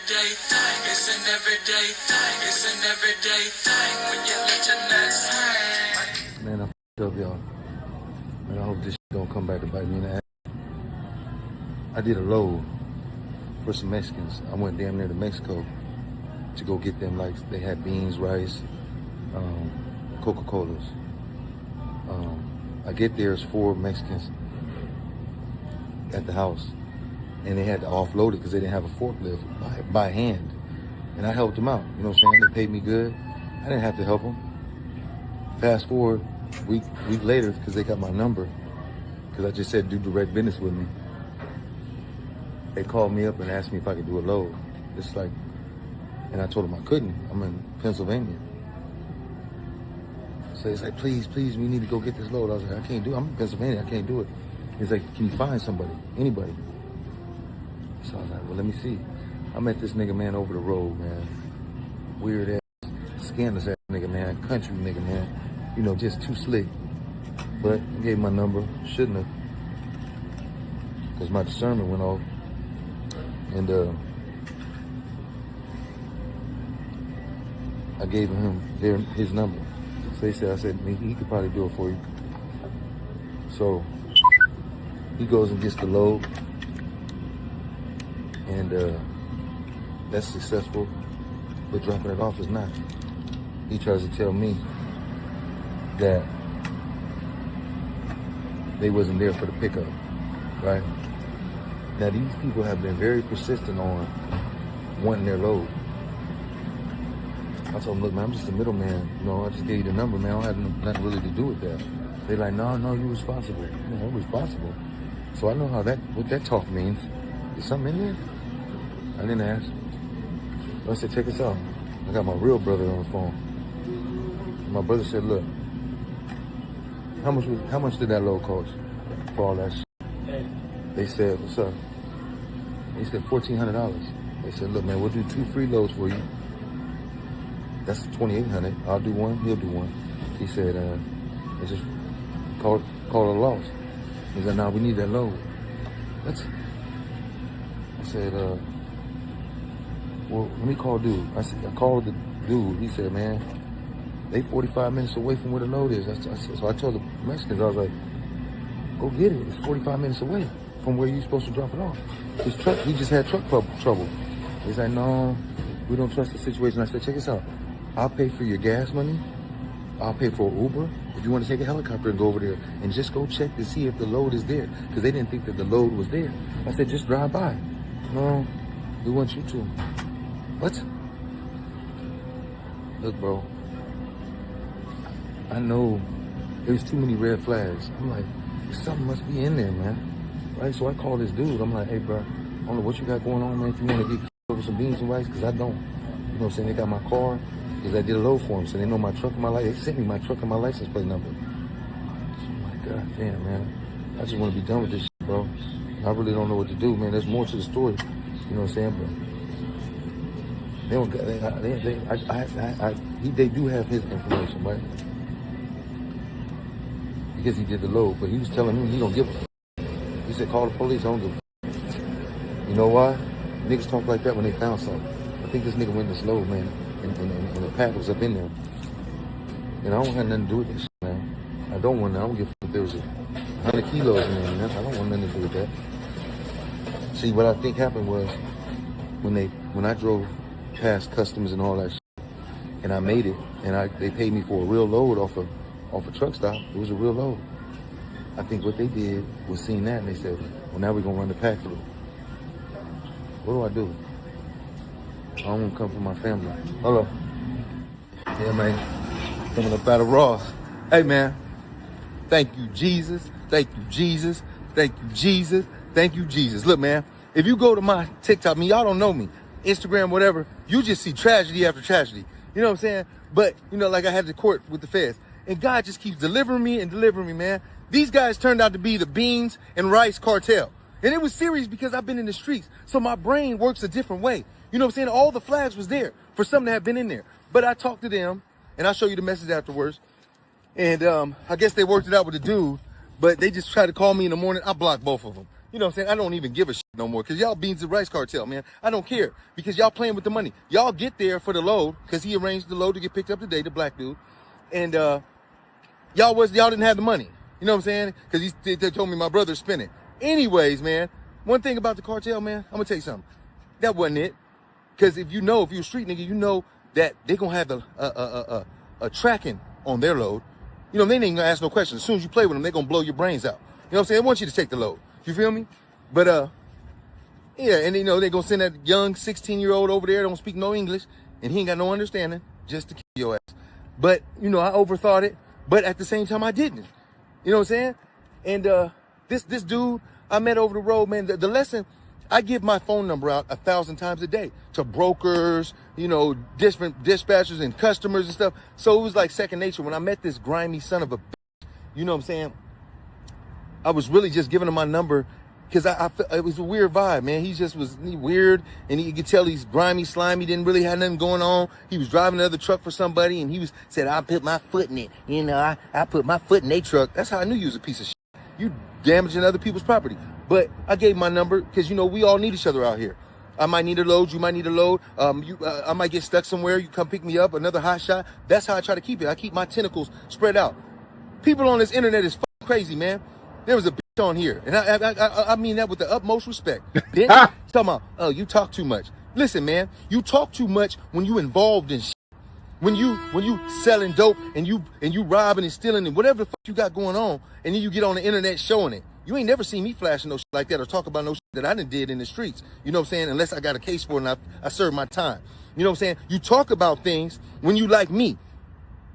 everyday thing. It's an everyday thing. It's an everyday thing when you let your nuts hang. Man, I f***ed up, y'all. Man, I hope this shit don't come back to bite me in the ass. I did a load for some Mexicans. I went damn near to Mexico to go get them, like, they had beans, rice, Coca-Colas. I get there, it's 4 Mexicans at the house, and they had to offload it because they didn't have a forklift by hand. And I helped them out, you know what I'm saying? They paid me good. I didn't have to help them. Fast forward, week later, because they got my number, because I just said do direct business with me. They called me up and asked me if I could do a load. It's like, and I told them I couldn't. I'm in Pennsylvania. So he's like, please, we need to go get this load. I was like, I can't do it. I'm in Pennsylvania, I can't do it. He's like, can you find somebody, anybody? So I was like, well, let me see. I met this nigga, man, over the road, man. Weird ass, scandalous ass nigga, man. Country nigga, man. You know, just too slick. But I gave him my number. Shouldn't have. Because my discernment went off. And I gave him his number. So I said, he could probably do it for you. So he goes and gets the load. And that's successful, but dropping it off is not. He tries to tell me that they wasn't there for the pickup, right? Now these people have been very persistent on wanting their load. I told them, look, man, I'm just a middleman. You know, I just gave you the number, man. I don't have nothing really to do with that. They're like, no, you're responsible. You know, I'm responsible. So I know what that talk means. Is something in there? I didn't ask. I said, check this out. I got my real brother on the phone. My brother said, look, how much did that load cost for all that shit? They said, what's up? They said $1,400. They said, look, man, we'll do 2 free loads for you. That's $2,800. I'll do one, he'll do one. He said, they just call it a loss. He said, nah, we need that load. What? I said, well, let me call dude. I called the dude. He said, man, they 45 minutes away from where the load is. So I told the Mexicans, I was like, go get it. It's 45 minutes away from where you're supposed to drop it off. His truck, he just had truck trouble. He's like, no, we don't trust the situation. I said, check this out. I'll pay for your gas money. I'll pay for Uber. If you want to take a helicopter and go over there and just go check to see if the load is there. Because they didn't think that the load was there. I said, just drive by. No, we want you to. What? Look, bro. I know there's too many red flags. I'm like, something must be in there, man. Right? So I called this dude. I'm like, hey, bro, I don't know what you got going on, man. If you want to get over some beans and rice, because I don't. You know what I'm saying? They got my car, because I did a load for them. So they know my truck and my license. They sent me my truck and my license plate number. So I'm like, God damn, man. I just want to be done with this shit, bro. I really don't know what to do, man. There's more to the story. You know what I'm saying? But they do have his information, right? Because he did the load, but he was telling me he don't give a f. He said, call the police, I don't give a f. You know why? Niggas talk like that when they found something. I think this nigga went this load, man, and the pack was up in there. And I don't have nothing to do with this shit, man. I don't give a f if there was 100 kilos in there, man. I don't want nothing to do with that. See, what I think happened was when I drove past customs and all that shit, and I made it, and they paid me for a real load off a truck stop. It was a real load. I think what they did was seeing that, and they said, well, now we're gonna run the pack through. What do? I don't want to come for my family. Hello. Yeah, man. Coming up out of Ross. Hey, man. Thank you, Jesus. Thank you, Jesus. Thank you, Jesus. Thank you, Jesus. Look, man, if you go to my TikTok, y'all don't know me, Instagram, whatever, you just see tragedy after tragedy. You know what I'm saying? But, you know, like I had the court with the feds. And God just keeps delivering me, man. These guys turned out to be the beans and rice cartel. And it was serious because I've been in the streets. So my brain works a different way. You know what I'm saying? All the flags was there for something to have been in there. But I talked to them, and I'll show you the message afterwards. And I guess they worked it out with the dude, but they just tried to call me in the morning. I blocked both of them. You know what I'm saying? I don't even give a shit no more because y'all beans and rice cartel, man. I don't care because y'all playing with the money. Y'all get there for the load because he arranged the load to get picked up today, the black dude. And y'all didn't have the money. You know what I'm saying? Because they told me my brother's spinning. Anyways, man, one thing about the cartel, man, I'm going to tell you something. That wasn't it. Because if you're a street nigga, you know that they're going to have a tracking on their load. You know, they ain't going to ask no questions. As soon as you play with them, they're going to blow your brains out. You know what I'm saying? They want you to take the load. You feel me? But, yeah, and they're going to send that young 16-year-old over there, don't speak no English, and he ain't got no understanding, just to kill your ass. But, I overthought it, but at the same time, I didn't. You know what I'm saying? And this dude I met over the road, man, the lesson, I give my phone number out 1,000 times a day to brokers, different dispatchers and customers and stuff. So it was like second nature. When I met this grimy son of a bitch, you know what I'm saying? I was really just giving him my number because it was a weird vibe, man. He was weird, and you could tell he's grimy, slimy, didn't really have nothing going on. He was driving another truck for somebody, and he said, I put my foot in it. I put my foot in their truck. That's how I knew you was a piece of shit. You damaging other people's property. But I gave my number because, we all need each other out here. I might need a load. You might need a load. I might get stuck somewhere. You come pick me up, another hot shot. That's how I try to keep it. I keep my tentacles spread out. People on this internet is fucking crazy, man. There was a bitch on here, and I mean that with the utmost respect. Bitch, talking about, oh, you talk too much. Listen, man, you talk too much when you involved in shit. When you selling dope and you robbing and stealing and whatever the fuck you got going on, and then you get on the internet showing it. You ain't never seen me flashing no shit like that or talk about no shit that I done did in the streets. You know what I'm saying? Unless I got a case for it and I served my time. You know what I'm saying? You talk about things when you like me.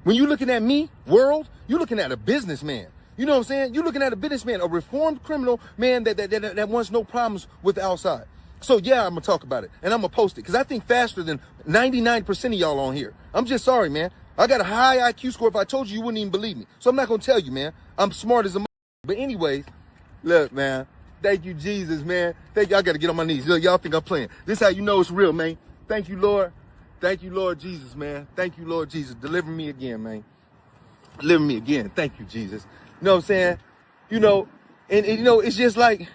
When you looking at me, world, you looking at a businessman. You know what I'm saying? You're looking at a businessman, a reformed criminal man that wants no problems with the outside. So yeah, I'm gonna talk about it and I'm gonna post it because I think faster than 99% of y'all on here. I'm just sorry, man. I got a high IQ score. If I told you, you wouldn't even believe me. So I'm not gonna tell you, man. I'm smart as a but anyways, look, man. Thank you, Jesus, man. Thank you. I gotta get on my knees. Look, y'all think I'm playing. This how you know it's real, man. Thank you, Lord. Thank you, Lord Jesus, man. Thank you, Lord Jesus. Deliver me again, man. Deliver me again. Thank you, Jesus. You know what I'm saying? And it's just like,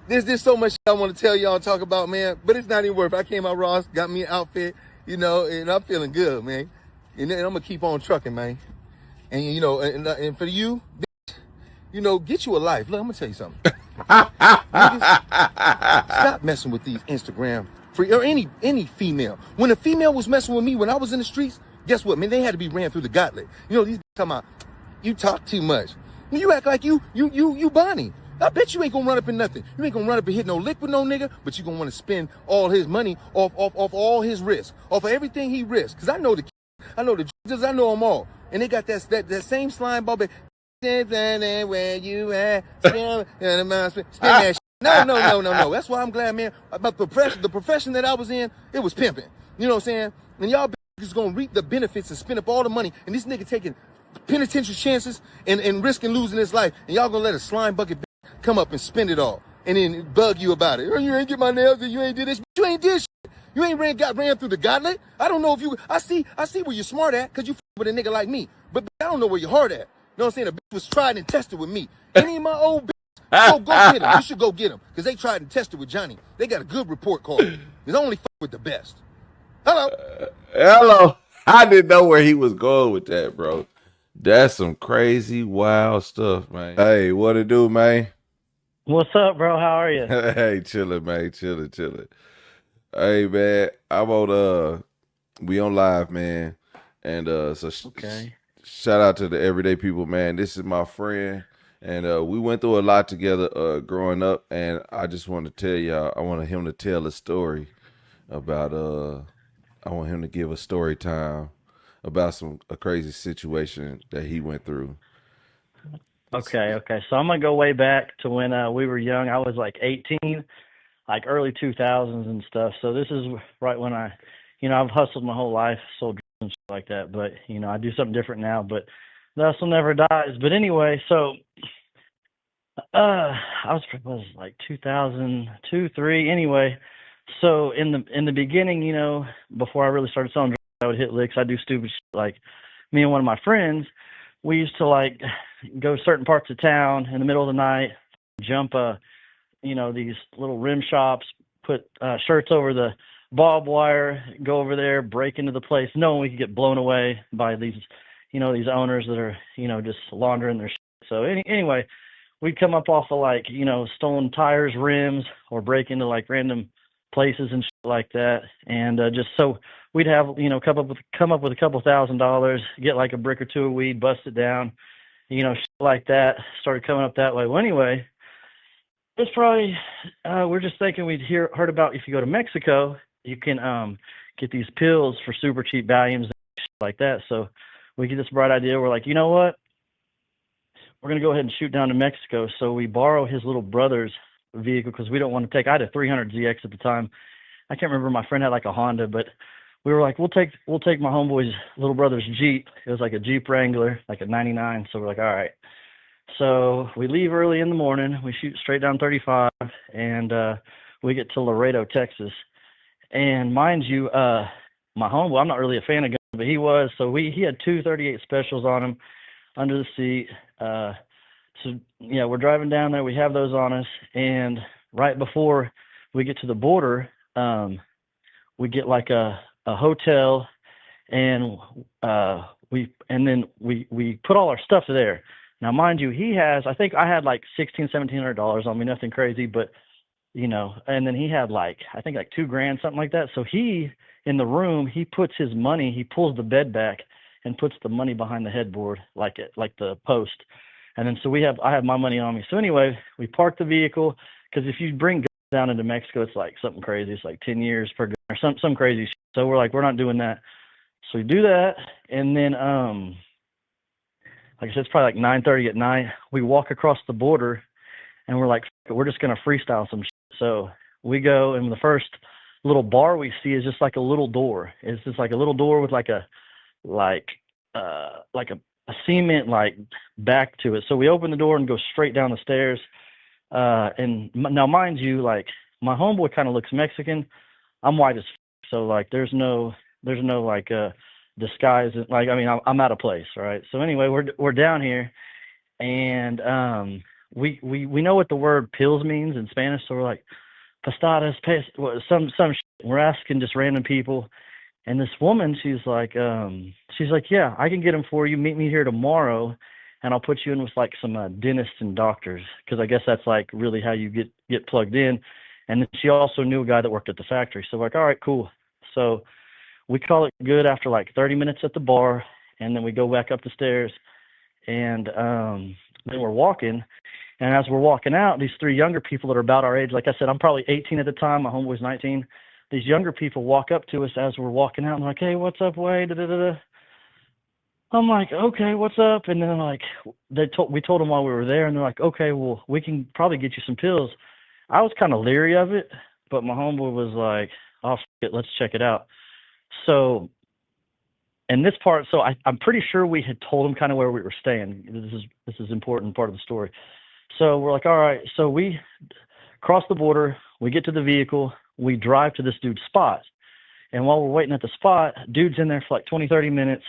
there's so much I want to tell y'all and talk about, man, but it's not even worth it. I came out Ross, got me an outfit, and I'm feeling good, man. And I'm going to keep on trucking, man. And, and for you, bitch, get you a life. Look, I'm going to tell you something. Niggas, stop messing with these Instagram free or any female. When a female was messing with me when I was in the streets, guess what, man? They had to be ran through the gauntlet. These talking about, you talk too much. You act like you Bonnie. I bet you ain't gonna run up in nothing. You ain't gonna run up and hit no lick with no nigga, but you gonna want to spend all his money off all his risk, off of everything he risks. Cause I know the Jesus, I know them all, and they got that same slime ball. Where you at? Spin that shit. No. That's why I'm glad, man. About the profession that I was in, it was pimping. You know what I'm saying? And y'all is gonna reap the benefits and spend up all the money, and this nigga taking penitentiary chances and risking losing his life, and y'all gonna let a slime bucket come up and spend it all and then bug you about it. You ain't get my nails, you ain't did this, you ain't did shit. You ain't ran through the gauntlet. I don't know if you, I see where you're smart at because you with a nigga like me, but I don't know where your heart at. You know what I'm saying? The bitch was tried and tested with me. Any of my old bitch, go get him. You should go get him because they tried and tested with Johnny. They got a good report card. It's only with the best. Hello. Hello. I didn't know where he was going with that, bro. That's some crazy, wild stuff, man. Hey, what it do, man? What's up, bro? How are you? Hey, chilling, man. Chilling. Hey, man, I'm on, we on live, man. And so Okay. shout out to the everyday people, man. This is my friend. And we went through a lot together growing up. And I just want to tell y'all, I want him to tell a story about, I want him to give a story time about a crazy situation that he went through. Okay. So I'm gonna go way back to when we were young. I was like 18, like early 2000s and stuff. So this is right when I've hustled my whole life, sold drugs and shit like that. But I do something different now. But the hustle never dies. But anyway, so I was like 2002, 3. Anyway, so in the beginning, before I really started selling drugs, I would hit licks. I do stupid shit. Like me and one of my friends, we used to like go to certain parts of town in the middle of the night, jump these little rim shops, put shirts over the barbed wire, go over there, break into the place, knowing we could get blown away by these owners that are just laundering their shit. So anyway, we'd come up off of like stolen tires, rims, or break into like random places and shit like that, and just so we'd have come up with a couple $1,000, get like a brick or two of weed, bust it down, shit like that. Started coming up that way. Well, anyway, it's probably we're just thinking we'd heard about if you go to Mexico, you can get these pills for super cheap Valiums and shit like that. So we get this bright idea. We're like, you know what? We're going to go ahead and shoot down to Mexico. So we borrow his little brother's vehicle because we don't want to take, I had a 300ZX at the time. I can't remember, my friend had like a Honda, but we were like, we'll take my homeboy's little brother's Jeep. It was like a Jeep Wrangler, like a 99. So we're like, all right. So we leave early in the morning. We shoot straight down 35, and we get to Laredo, Texas. And mind you, my homeboy, I'm not really a fan of guns, but he was. So he had two 38 specials on him under the seat. So yeah, we're driving down there. We have those on us, and right before we get to the border, we get like a hotel, and we put all our stuff there. Now, mind you, I think I had like $1,700 on me, nothing crazy, but and then he had like, I think like $2,000, something like that. So in the room, he puts his money, he pulls the bed back and puts the money behind the headboard, like the post. And then, I have my money on me. So anyway, we parked the vehicle, because if you bring guns down into Mexico, it's like something crazy. It's like 10 years per gun or some crazy shit. So we're like, we're not doing that. So we do that. And then, like I said, it's probably like 9:30 at night. We walk across the border, and we're like, we're just going to freestyle some shit. So we go, and the first little bar we see is just like a little door. It's just like a little door with like a cement like back to it. So we open the door and go straight down the stairs. And now, mind you, like my homeboy kind of looks Mexican. I'm white as f-, so like there's no like disguise. Like, I mean, I'm out of place, right? So anyway, we're down here, and we know what the word pills means in Spanish. So we're like, pastadas, some shit. We're asking just random people. And this woman, she's like, yeah, I can get them for you. Meet me here tomorrow, and I'll put you in with like some dentists and doctors, because I guess that's like really how you get plugged in. And then she also knew a guy that worked at the factory. So we're like, all right, cool. So we call it good after like 30 minutes at the bar, and then we go back up the stairs, and then we're walking. And as we're walking out, these three younger people that are about our age, like I said, I'm probably 18 at the time. My homeboy's 19. These younger people walk up to us as we're walking out, and like, hey, what's up, Wade? Da-da-da-da. I'm like, okay, what's up? And then like we told them while we were there, and they're like, okay, well, we can probably get you some pills. I was kind of leery of it, but my homeboy was like, oh, shit, let's check it out. So, and this part, so I'm pretty sure we had told them kind of where we were staying. This is important part of the story. So we're like, all right. So we cross the border. We get to the vehicle. We drive to this dude's spot. And while we're waiting at the spot, dude's in there for like 20, 30 minutes.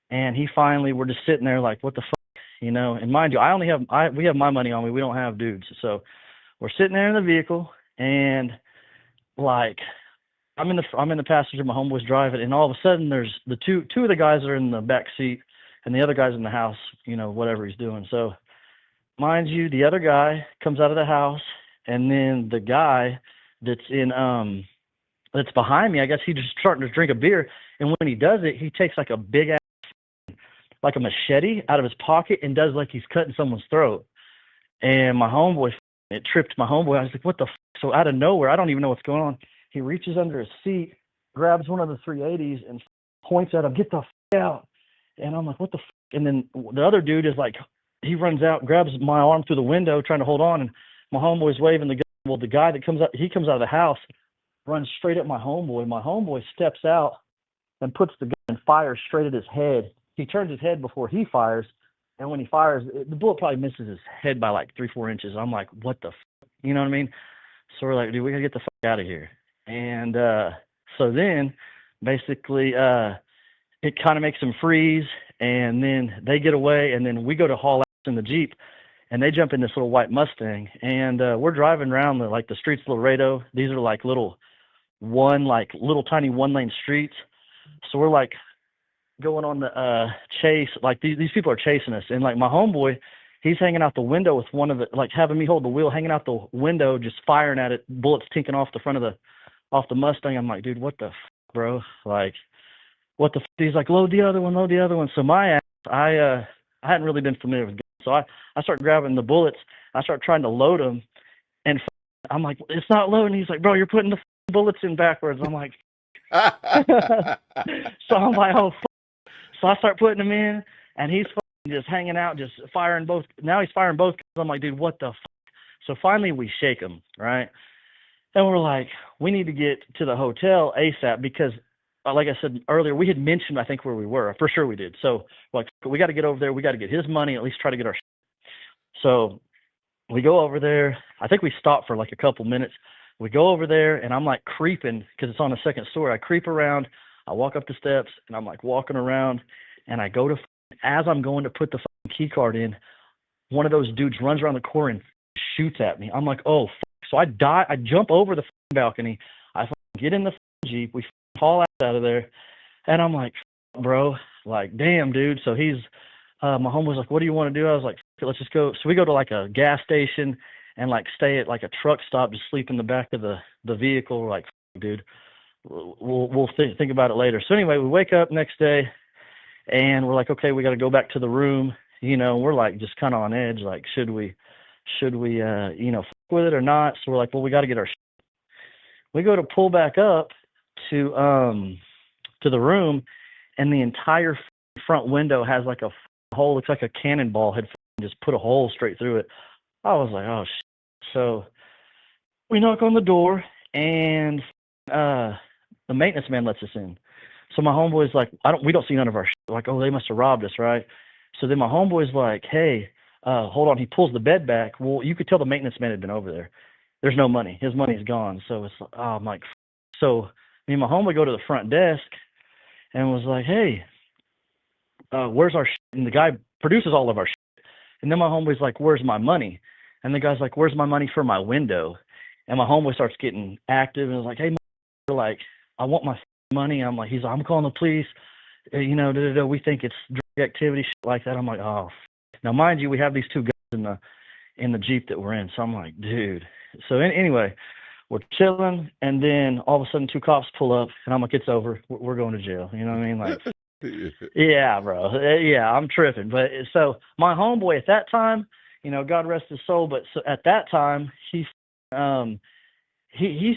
And we're just sitting there like, what the fuck, And mind you, we have my money on me. We don't have dudes. So we're sitting there in the vehicle, and like, I'm in the passenger, my homeboy's driving, and all of a sudden there's the two of the guys are in the back seat, and the other guy's in the house, whatever he's doing. So mind you, the other guy comes out of the house, and then the guy that's that's behind me, I guess he's just starting to drink a beer. And when he does it, he takes like a big ass, like a machete out of his pocket, and does like he's cutting someone's throat. And my homeboy, it tripped my homeboy. I was like, what the f-? So out of nowhere, I don't even know what's going on. He reaches under his seat, grabs one of the 380s, and points at him, get the f*** out. And I'm like, what the f-? And then the other dude is like, he runs out, grabs my arm through the window, trying to hold on, and my homeboy's waving the gun. Well, the guy that comes out of the house, runs straight at my homeboy. My homeboy steps out and puts the gun and fires straight at his head. He turns his head before he fires, and when he fires, the bullet probably misses his head by like 3-4 inches. I'm like, what the f-? You know what I mean? So we're like, dude, we gotta get the fuck out of here. And so then basically it kind of makes them freeze, and then they get away, and then we go to haul ass in the Jeep. and they jump in this little white Mustang, and we're driving around the streets of Laredo. These are like little tiny 1-lane streets. So we're like going on the chase. Like these people are chasing us, and like my homeboy, he's hanging out the window with one of the, like having me hold the wheel, hanging out the window, just firing at it, bullets tinking off the Mustang. I'm like, dude, what the bro? Like, what the He's like, load the other one. So my ass, I hadn't really been familiar with guns. So I start grabbing the bullets. I start trying to load them, and I'm like, it's not loading. He's like, bro, you're putting the bullets in backwards. I'm like, so I'm like, oh, so I start putting them in, and he's just hanging out, just firing both. Now he's firing both. I'm like, dude, what the So finally we shake him, right? And we're like, we need to get to the hotel ASAP because, like I said earlier, we had mentioned, I think, where we were. For sure we did. So, like, we got to get over there. We got to get his money, at least try to get our So we go over there. I think we stopped for like a couple minutes. We go over there, and I'm like creeping because it's on the second story. I creep around. I walk up the steps, and I'm like walking around, and I go to, as I'm going to put the key card in, one of those dudes runs around the corner and shoots at me. I'm like, oh, so I jump over the balcony. I get in the Jeep. We haul out of there, and I'm like, bro, like, damn, dude. So he's, my homie was like, what do you want to do? I was like, let's just go. So we go to like a gas station and like stay at like a truck stop, just sleep in the back of the vehicle. We're like, dude, we'll think about it later. So anyway, we wake up next day, and we're like, okay, we got to go back to the room. You know, we're like just kind of on edge. Like, should we, with it or not? So we're like, well, we got to get our. We go to pull back up to the room, and the entire front window has like a hole. Looks like a cannonball had just put a hole straight through it. I was like, oh shit. So we knock on the door, and the maintenance man lets us in. So my homeboy's like, we don't see none of our shit. Like, oh, they must have robbed us, right? So then my homeboy's like, hey, hold on. He pulls the bed back. Well, you could tell the maintenance man had been over there. There's no money. His money's gone. So it's like, oh, I'm like, so me and my homeboy go to the front desk and was like, hey, where's our shit? And the guy produces all of our shit. And then my homeboy's like, where's my money? And the guy's like, where's my money for my window? And my homeboy starts getting active and was like, hey, like, I want my money. I'm like, I'm calling the police. We think it's drug activity, shit like that. I'm like, oh. Now, mind you, we have these two guys in the Jeep that we're in. So I'm like, dude. So anyway, we're chilling, and then all of a sudden 2 cops pull up, and I'm like, it's over. We're going to jail. You know what I mean? Like, yeah, bro. Yeah, I'm tripping. But so my homeboy at that time, God rest his soul, but so at that time, he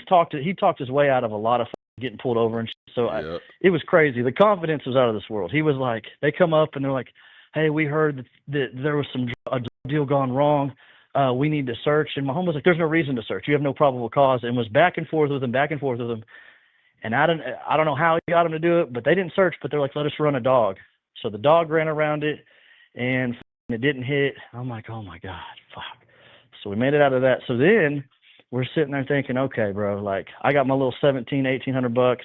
talked his way out of a lot of getting pulled over and shit. So it was crazy. The confidence was out of this world. He was like, they come up and they're like, hey, we heard that there was a deal gone wrong. We need to search. And my home was like, there's no reason to search. You have no probable cause. And was back and forth with him. And I don't know how he got him to do it, but they didn't search. But they're like, let us run a dog. So the dog ran around it, and it didn't hit. I'm like, oh my God, fuck. So we made it out of that. So then we're sitting there thinking, okay, bro, like I got my little $1,800.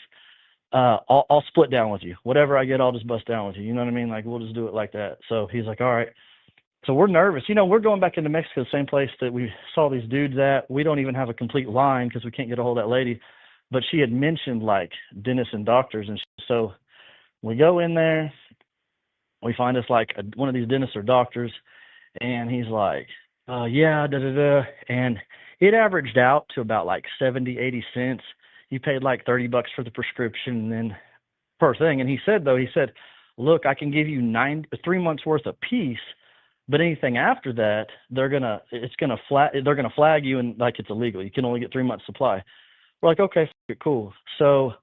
I'll split down with you. Whatever I get, I'll just bust down with you. You know what I mean? Like, we'll just do it like that. So he's like, all right. So we're nervous. We're going back into Mexico, the same place that we saw these dudes at. We don't even have a complete line because we can't get a hold of that lady. But she had mentioned like dentists and doctors. And so we go in there. We find us like one of these dentists or doctors. And he's like, yeah, da-da-da. And it averaged out to about like 70, 80 cents. You paid like $30 for the prescription and then per thing. And he said, look, I can give you 3 months worth of peace, but anything after that, they're gonna flag you and like it's illegal. You can only get 3 months supply. We're like, okay, cool. So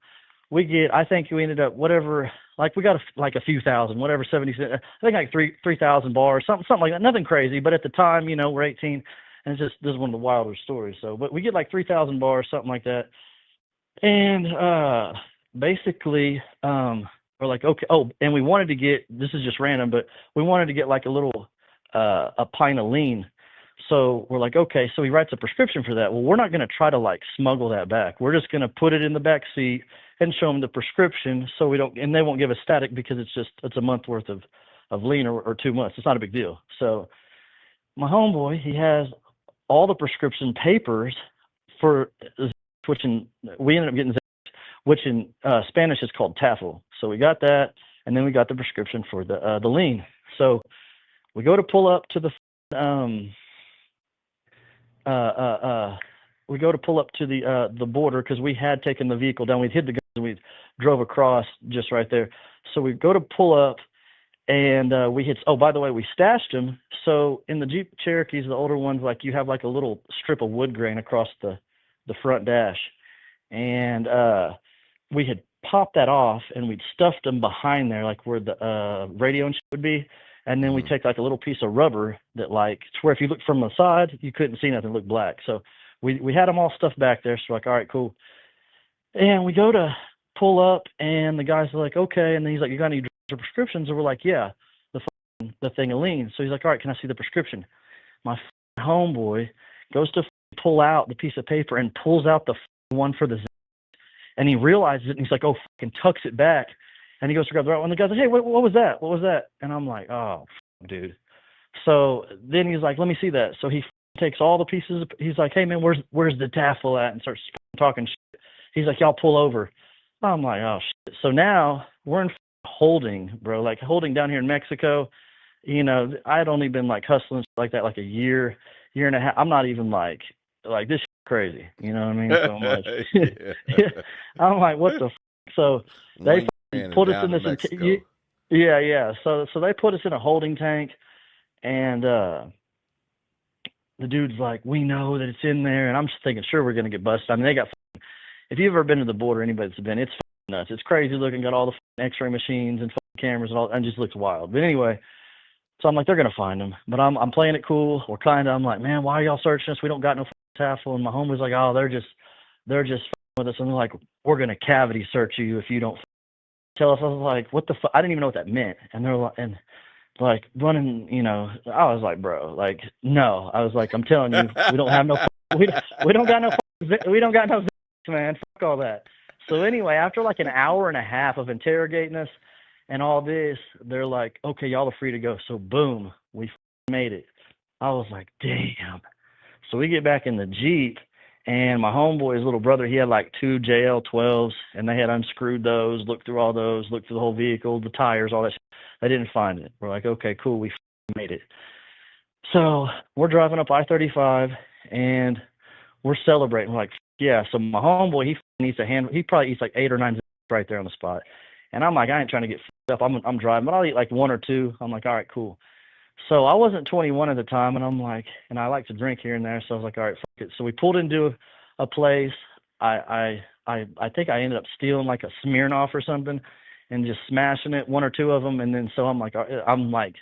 I think we ended up whatever, like we got a few thousand, whatever, 70 cents. I think like 3,000 bars, something like that. Nothing crazy, but at the time, we're 18, and this is one of the wilder stories. So, but we get like 3,000 bars, something like that. And basically, we're like, okay. Oh, and we wanted to get, this is just random, but we wanted to get like a little, a pint of lean. So we're like, okay. So he writes a prescription for that. Well, we're not going to try to like smuggle that back. We're just going to put it in the back seat and show them the prescription. So and they won't give us static because it's a month worth of lean or 2 months. It's not a big deal. So my homeboy, he has all the prescription papers for which we ended up getting which in Spanish is called tafel. So we got that, and then we got the prescription for the lean. So we go to pull up to the we go to pull up to the border because we had taken the vehicle down. We'd hid the guns and we drove across just right there. So we go to pull up, and we hit. Oh, by the way, we stashed them. So in the Jeep Cherokees, the older ones, like you have like a little strip of wood grain across the front dash, and we had popped that off and we'd stuffed them behind there, like where the radio and shit would be. And then we take like a little piece of rubber that like, to where if you look from the side, you couldn't see nothing, looked black. So we had them all stuffed back there. So like, all right, cool. And we go to pull up and the guy's like, okay. And then he's like, you got any prescriptions? And we're like, yeah, the thing of lean. So he's like, all right, can I see the prescription? My homeboy goes to pull out the piece of paper and pulls out the one for the and he realizes it, and he's like, oh, fucking tucks it back. And he goes to grab the right one. The guy's like, hey, what was that? What was that? And I'm like, oh, dude. So then he's like, let me see that. So he takes all the pieces. He's like, hey, man, where's the taffel at? And starts talking shit. He's like, y'all pull over. I'm like, oh, shit. So now we're in holding, bro, like holding down here in Mexico. You know, I had only been like hustling like that like a year and a half. I'm not even like this crazy, you know what I mean? So I'm like, I'm like, what the? So they put us in this. Yeah. So they put us in a holding tank, and the dude's like, we know that it's in there, and I'm just thinking, sure, we're gonna get busted. I mean, they got. If you've ever been to the border, anybody's been, it's nuts. It's crazy looking. Got all the X-ray machines and cameras and all, and just looks wild. But anyway. So I'm like, they're gonna find him, but I'm playing it cool. I'm like, man, why are y'all searching us? We don't got no tassel. And my homeboy's like, oh, they're just with us. And they're like, we're gonna cavity search you if you don't tell us. I was like, what the fuck? I didn't even know what that meant. And they're like running, you know. I was like, bro, like, no. I was like, I'm telling you, we don't have no, we don't got no, man. Fuck all that. So anyway, after like an hour and a half of interrogating us and all this, they're like, okay, y'all are free to go. So boom, we made it. I was like, damn. So we get back in the Jeep, and my homeboy's little brother, he had like 2 JL12s, and they had unscrewed those, looked through all those, looked through the whole vehicle, the tires, all that shit. They didn't find it. We're like, okay, cool, we made it. So we're driving up I-35, and we're celebrating. We're like, yeah. So my homeboy, he probably eats like 8 or 9 right there on the spot. And I'm like, I ain't trying to get up. I'm driving, but I'll eat like 1 or 2. I'm like, all right, cool. So I wasn't 21 at the time, and I'm like, and I like to drink here and there. So I was like, all right, fuck it. So we pulled into a place. I think I ended up stealing like a Smirnoff or something, and just smashing it, 1 or 2 of them. And then so I'm like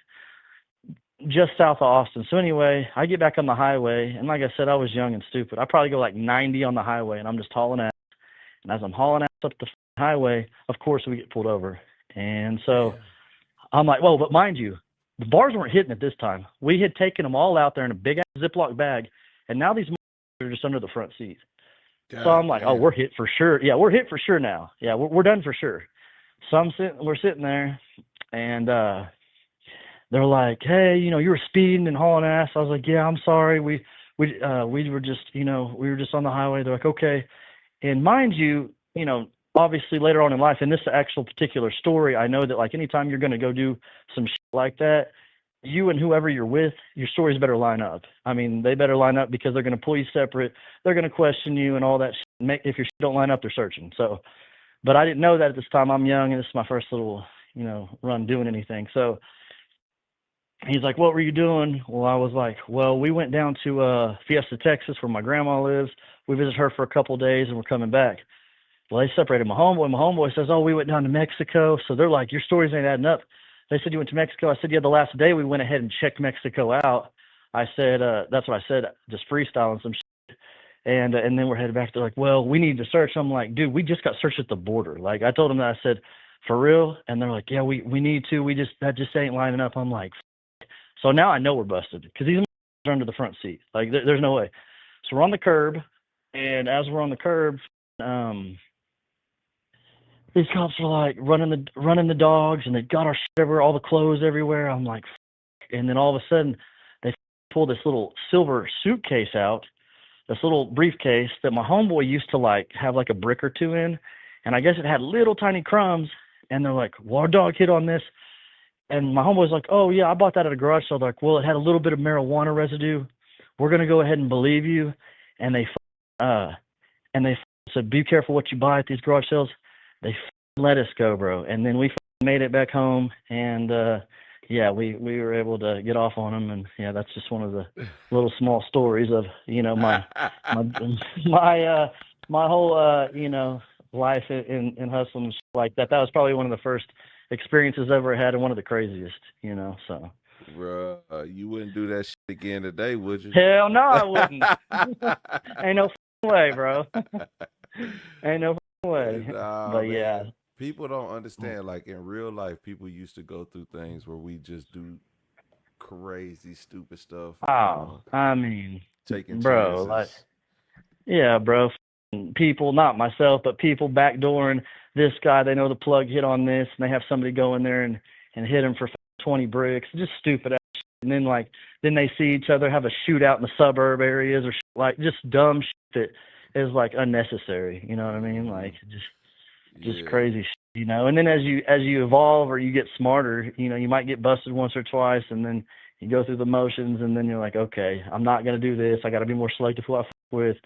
just south of Austin. So anyway, I get back on the highway, and like I said, I was young and stupid. I probably go like 90 on the highway, and I'm just hauling ass. And as I'm hauling ass up the highway, of course we get pulled over. And so I'm like, well, but mind you, the bars weren't hitting at this time. We had taken them all out there in a big ass Ziploc bag, and now these are just under the front seat. So I'm like, oh, we're hit for sure. Yeah, we're hit for sure now. Yeah, we're done for sure. So we're sitting there, and they're like, hey, you know, you were speeding and hauling ass. I was like, yeah, I'm sorry. We were just, you know, we were just on the highway. They're like, okay. And mind you, you know, obviously later on in life, in this actual particular story, I know that like anytime you're going to go do some shit like that, you and whoever you're with, your stories better line up. I mean, they better line up because they're going to pull you separate. They're going to question you and all that shit. If your shit don't line up, they're searching. So, but I didn't know that at this time. I'm young, and this is my first little, you know, run doing anything. So he's like, what were you doing? Well, I was like, well, we went down to Fiesta, Texas, where my grandma lives. We visited her for a couple of days, and we're coming back. Well, they separated my homeboy. My homeboy says, oh, we went down to Mexico. So they're like, your stories ain't adding up. They said, you went to Mexico. I said, yeah, the last day we went ahead and checked Mexico out. I said, that's what I said, just freestyling some shit. And then we're headed back. They're like, well, we need to search. I'm like, dude, we just got searched at the border. Like, I told them that. I said, for real? And they're like, yeah, we need to. That just ain't lining up. I'm like, so now I know we're busted because these are under the front seat. Like, there's no way. So we're on the curb. And as we're on the curb, these cops are like running the dogs, and they got our shit everywhere, all the clothes everywhere. I'm like, and then all of a sudden they pull this little silver suitcase out, this little briefcase that my homeboy used to like have like a brick or two in, and I guess it had little tiny crumbs. And they're like, "War dog hit on this." And my homeboy's like, "Oh yeah, I bought that at a garage sale." They're like, "Well, it had a little bit of marijuana residue. We're gonna go ahead and believe you." And they said, "Be careful what you buy at these garage sales." They let us go, bro. And then we made it back home, and yeah, we were able to get off on them. And yeah, that's just one of the little small stories of my my whole life in hustling and shit like that. That was probably one of the first experiences I ever had, and one of the craziest. So. Bruh, you wouldn't do that shit again today, would you? Hell no, I wouldn't. Ain't no way, bro. Ain't no way. Nah, But man. yeah. People don't understand. Like in real life, people used to go through things where we just do crazy, stupid stuff. Oh, I mean, taking bro, chances. yeah, bro. People, not myself, but people backdooring this guy. They know the plug hit on this, and they have somebody go in there and hit him for 20 bricks. Just stupid ass shit. And then they see each other have a shootout in the suburb areas, or like just dumb shit that is like unnecessary. You know what I mean? Like just crazy shit, And then as you evolve or you get smarter, you might get busted once or twice, and then you go through the motions, and then you're like, okay, I'm not gonna do this. I got to be more selective who I f with,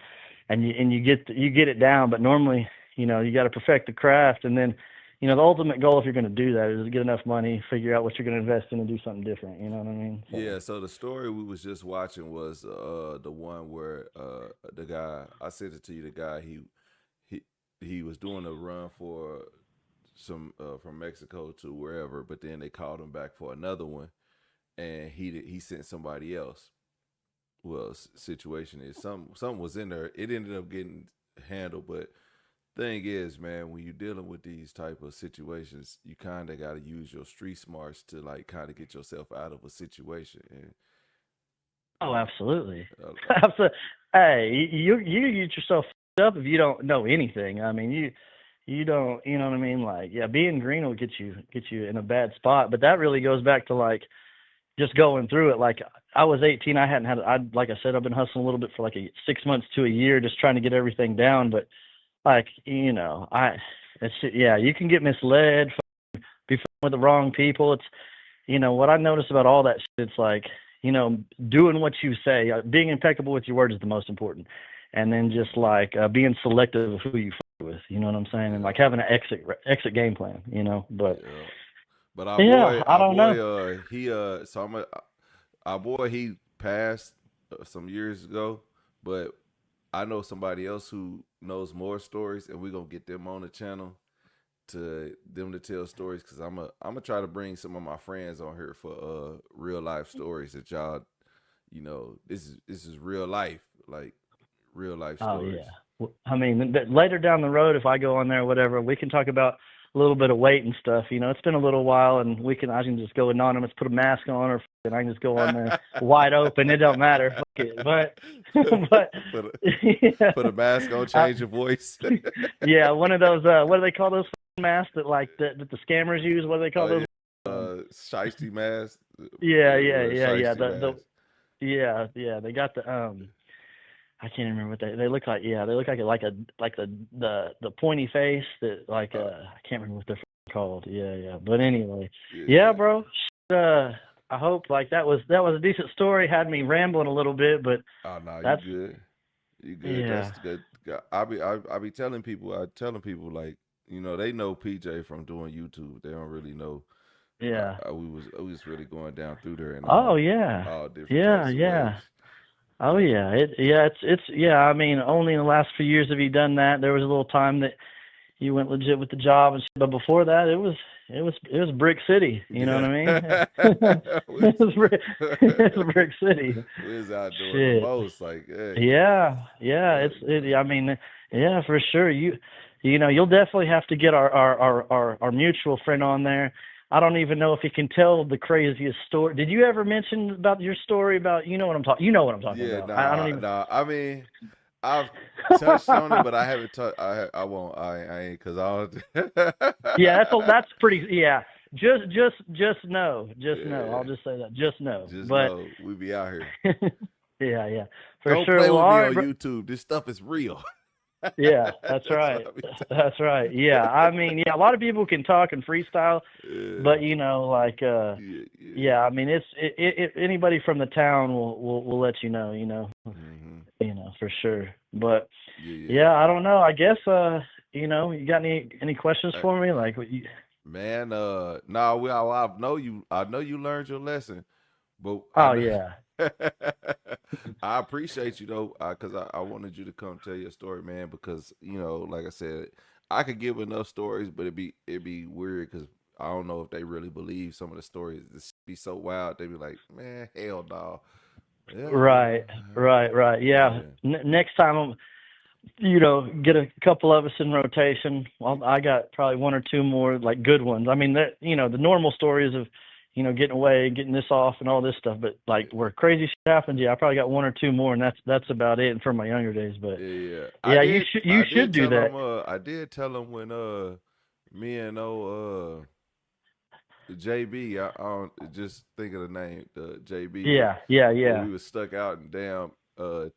and you get it down. But normally, you got to perfect the craft, and then, the ultimate goal, if you're going to do that, is to get enough money, figure out what you're going to invest in, and do something different. You know what I mean? So. Yeah. So the story we was just watching was the one where the guy, I sent it to you. The guy he was doing a run for some from Mexico to wherever, but then they called him back for another one, and he sent somebody else. Well, situation is something was in there. It ended up getting handled, but thing is, man, when you're dealing with these type of situations, you kind of got to use your street smarts to like kind of get yourself out of a situation. And oh, absolutely. Hey, you get yourself up if you don't know anything. I mean, you don't, you know what I mean? Like, yeah, being green will get you in a bad spot. But that really goes back to like just going through it. Like, I was 18. Like I said, I've been hustling a little bit for like 6 months to a year, just trying to get everything down. But like, you can get misled, be with the wrong people. It's, what I notice about all that shit, it's like, doing what you say, being impeccable with your words is the most important. And then just like being selective of who you with, you know what I'm saying? And like having an exit game plan, but. Yeah. But I don't know. Our boy, he passed some years ago, but I know somebody else who knows more stories, and we're gonna get them on the channel to tell stories, because I'm gonna try to bring some of my friends on here for real life stories that y'all, this is real life, like real life stories. Oh yeah. Well, I mean, later down the road, if I go on there, or whatever, we can talk about a little bit of weight and stuff. It's been a little while, and I can just go anonymous, put a mask on, or I can just go on there wide open. It don't matter. But put a mask on, change your voice. Yeah, one of those. What do they call those masks that that the scammers use? What do they call those? Shiesty mask. Yeah. They got the I can't remember what they look like. Yeah, they look like the pointy face that I can't remember what they're called. Yeah. But anyway, yeah, bro. I hope like that was a decent story. Had me rambling a little bit, but oh no, that's you good. Yeah. That's good. I be telling people. Like, they know PJ from doing YouTube. They don't really know. Yeah. We was really going down through there. And all different. Yeah. Oh yeah, it's I mean, only in the last few years have you done that. There was a little time that you went legit with the job, but before that, it was Brick City. You know what I mean? It was Brick City. We was out doing the most, like, hey. Yeah. I mean, yeah, for sure. You'll definitely have to get our mutual friend on there. I don't even know if he can tell the craziest story. Did you ever mention about your story about what I'm talking? You know what I'm talking about. I don't even. I mean, I've touched on it, but I haven't touched. I won't. I ain't, because I'll. Yeah, that's pretty. Yeah, just know. Just know. Yeah. I'll just say that. Just know. Just But know we be out here. yeah, for Don't sure. play Well, with all me right, on bro. YouTube. This stuff is real. Yeah, that's That's right. what I be That's right. Yeah, I mean, yeah, a lot of people can talk and freestyle, but yeah, you know, like, yeah. yeah, I mean, anybody from the town will let you know, Mm-hmm. for sure. But Yeah. yeah, I don't know. I guess, you got any questions Hey, for me? Like, what you? man, nah, I know you learned your lesson, but I Oh know yeah. I appreciate you though, because I wanted you to come tell your story, man. Because like I said, I could give enough stories, but it'd be weird because I don't know if they really believe some of the stories. This be so wild. They be like, man, hell no. Yeah, Right, right. Yeah. yeah, Next time, get a couple of us in rotation. Well, I got probably one or two more like good ones. I mean, that the normal stories of getting away, getting this off, and all this stuff. But like where crazy shit happens, yeah, I probably got one or two more, and that's about it. And from my younger days, but yeah. yeah, you I should did do tell that. him. I did tell him when me and JB. I don't just think of the name, the JB, but when Yeah. we was stuck out in damn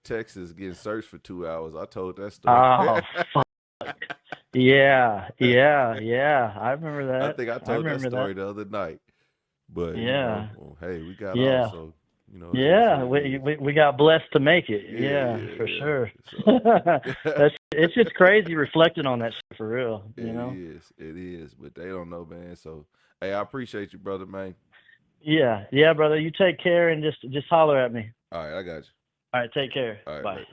Texas getting searched for 2 hours, I told that story. Oh, fuck. Yeah. I remember I that. think I I told that remember that. story the other night. But Yeah, well, hey, we got off, yeah. so it is what Yeah, it is. we got blessed to make it. Yeah, Yeah, yeah, for yeah. sure. So It's just crazy reflecting on that shit for real. it is, but they don't know, man. So hey, I appreciate you, brother, man. Yeah, brother. You take care and just holler at me. All right, I got you. All right, take care. All right, Bye. later.